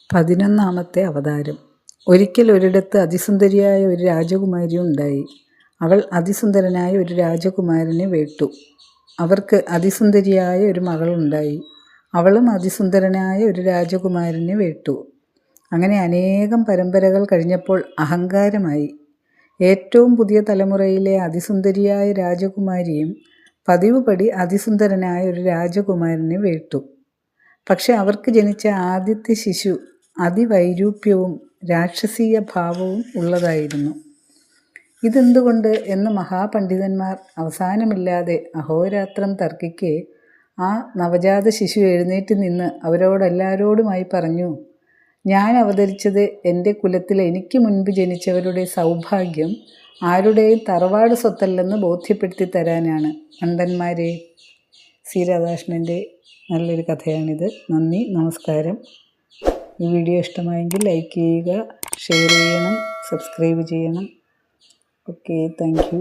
11-ാമത്തെ അവതാരം. ഒരിക്കൽ ഒരിടത്ത് അതിസുന്ദരിയായ ഒരു രാജകുമാരി ഉണ്ടായി. അവൾ അതിസുന്ദരനായ ഒരു രാജകുമാരനെ വേട്ടു. അവർക്ക് അതിസുന്ദരിയായ ഒരു മകളുണ്ടായി. അവളും അതിസുന്ദരനായ ഒരു രാജകുമാരനെ വേട്ടു. അങ്ങനെ അനേകം പരമ്പരകൾ കഴിഞ്ഞപ്പോൾ അഹങ്കാരമായി. ഏറ്റവും പുതിയ തലമുറയിലെ അതിസുന്ദരിയായ രാജകുമാരിയും പതിവുപടി അതിസുന്ദരനായ ഒരു രാജകുമാരനെ വേട്ടു. പക്ഷെ അവർക്ക് ജനിച്ച ആദ്യത്തെ ശിശു അതിവൈരൂപ്യവും രാക്ഷസീയ ഭാവവും ഉള്ളതായിരുന്നു. ഇതെന്തുകൊണ്ട് എന്ന് മഹാപണ്ഡിതന്മാർ അവസാനമില്ലാതെ അഹോരാത്രം തർക്കിക്കെ ആ നവജാത ശിശു എഴുന്നേറ്റ് നിന്ന് അവരോടെല്ലാവരോടുമായി പറഞ്ഞു, ഞാൻ അവതരിച്ചത് എൻ്റെ കുലത്തിൽ എനിക്ക് മുൻപ് ജനിച്ചവരുടെ സൗഭാഗ്യം ആരുടെയും തറവാട് സ്വത്തല്ലെന്ന് ബോധ്യപ്പെടുത്തി തരാനാണ്. മണ്ടന്മാരെ. സി രാധാകൃഷ്ണൻ്റെ നല്ലൊരു കഥയാണിത്. നന്ദി, നമസ്കാരം. ഈ വീഡിയോ ഇഷ്ടമായെങ്കിൽ ലൈക്ക് ചെയ്യുക, ഷെയർ ചെയ്യണം, സബ്സ്ക്രൈബ് ചെയ്യണം. Okay, thank you.